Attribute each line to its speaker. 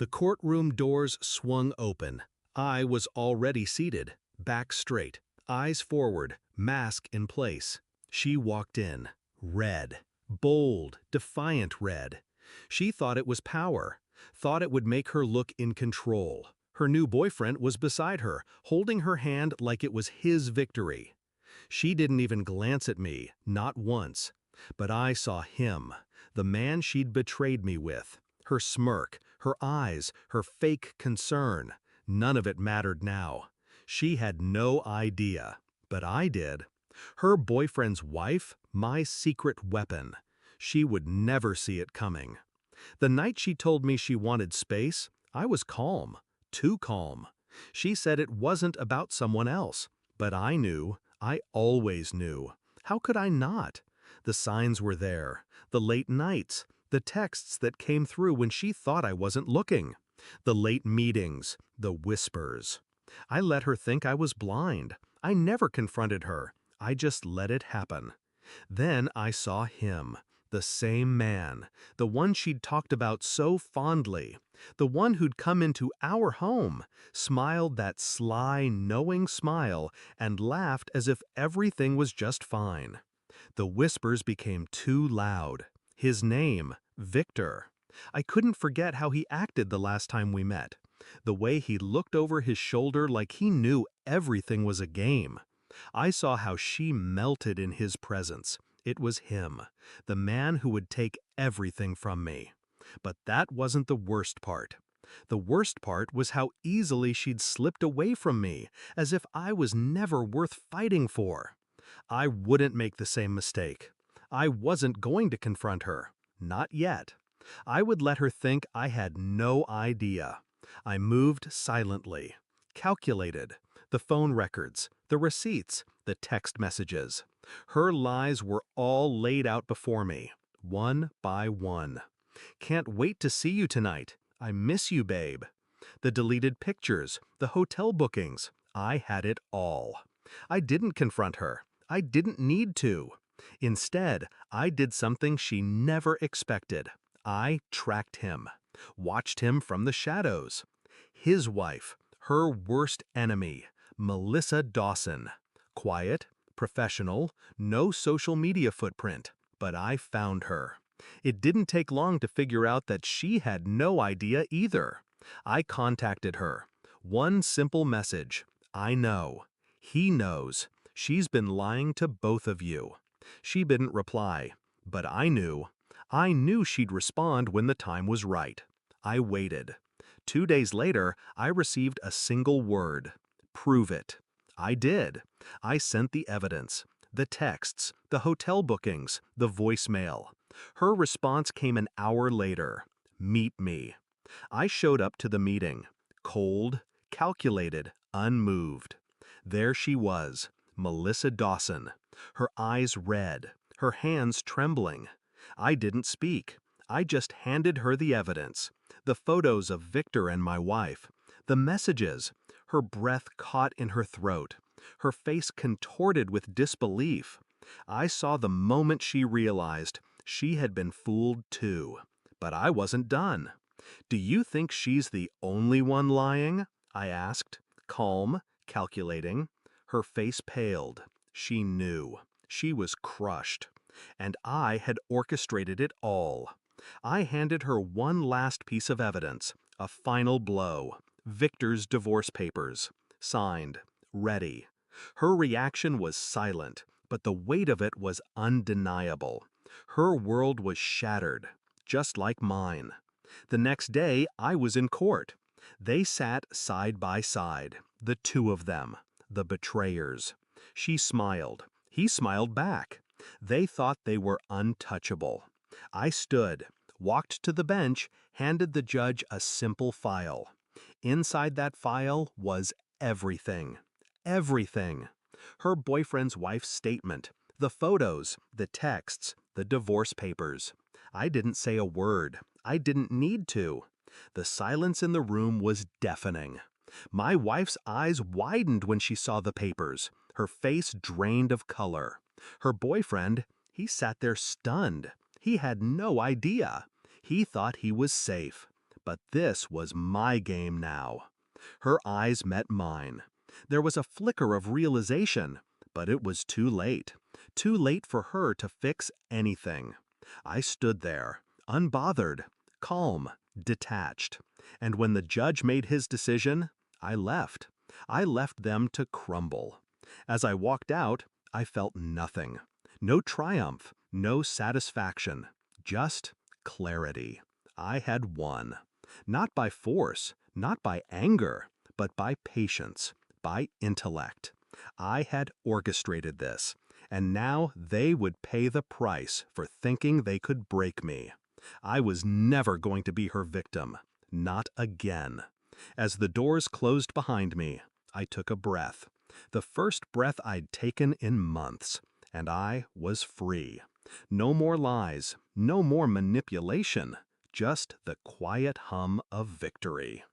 Speaker 1: The courtroom doors swung open. I was already seated, back straight, eyes forward, mask in place. She walked in, red, bold, defiant red. She thought it was power, thought it would make her look in control. Her new boyfriend was beside her, holding her hand like it was his victory. She didn't even glance at me, not once. But I saw him, the man she'd betrayed me with. Her smirk, her eyes, her fake concern. None of it mattered now. She had no idea, but I did. Her boyfriend's wife, my secret weapon. She would never see it coming. The night she told me she wanted space, I was calm, too calm. She said it wasn't about someone else, but I knew, I always knew. How could I not? The signs were there, the late nights, the texts that came through when she thought I wasn't looking, the late meetings, the whispers. I let her think I was blind. I never confronted her. I just let it happen. Then I saw him, the same man, the one she'd talked about so fondly, the one who'd come into our home, smiled that sly, knowing smile, and laughed as if everything was just fine. The whispers became too loud. His name, Victor. I couldn't forget how he acted the last time we met. The way he looked over his shoulder like he knew everything was a game. I saw how she melted in his presence. It was him, the man who would take everything from me. But that wasn't the worst part. The worst part was how easily she'd slipped away from me, as if I was never worth fighting for. I wouldn't make the same mistake. I wasn't going to confront her. Not yet. I would let her think I had no idea. I moved silently, calculated. The phone records, the receipts, the text messages. Her lies were all laid out before me, one by one. Can't wait to see you tonight. I miss you, babe. The deleted pictures, the hotel bookings. I had it all. I didn't confront her. I didn't need to. Instead, I did something she never expected. I tracked him, watched him from the shadows. His wife, her worst enemy, Melissa Dawson. Quiet, professional, no social media footprint, but I found her. It didn't take long to figure out that she had no idea either. I contacted her. One simple message. I know. He knows. She's been lying to both of you. She didn't reply, but I knew. I knew she'd respond when the time was right. I waited. 2 days later, I received a single word. Prove it. I did. I sent the evidence, the texts, the hotel bookings, the voicemail. Her response came an hour later. Meet me. I showed up to the meeting, cold, calculated, unmoved. There she was, Melissa Dawson, her eyes red, her hands trembling. I didn't speak. I just handed her the evidence, the photos of Victor and my wife, the messages, her breath caught in her throat, her face contorted with disbelief. I saw the moment she realized she had been fooled too. But I wasn't done. Do you think she's the only one lying? I asked, calm, calculating. Her face paled. She knew. She was crushed. And I had orchestrated it all. I handed her one last piece of evidence, a final blow. Victor's divorce papers. Signed. Ready. Her reaction was silent, but the weight of it was undeniable. Her world was shattered, just like mine. The next day, I was in court. They sat side by side, the two of them, the betrayers. She smiled. He smiled back. They thought they were untouchable. I stood, walked to the bench, handed the judge a simple file. Inside that file was everything. Everything. Her boyfriend's wife's statement, the photos, the texts, the divorce papers. I didn't say a word. I didn't need to. The silence in the room was deafening. My wife's eyes widened when she saw the papers, her face drained of color. Her boyfriend, he sat there stunned. He had no idea. He thought he was safe. But this was my game now. Her eyes met mine. There was a flicker of realization, but it was too late. Too late for her to fix anything. I stood there, unbothered, calm, detached. And when the judge made his decision, I left. I left them to crumble. As I walked out, I felt nothing. No triumph, no satisfaction, just clarity. I had won. Not by force, not by anger, but by patience, by intellect. I had orchestrated this, and now they would pay the price for thinking they could break me. I was never going to be her victim. Not again. As the doors closed behind me, I took a breath. The first breath I'd taken in months, and I was free. No more lies, no more manipulation, just the quiet hum of victory.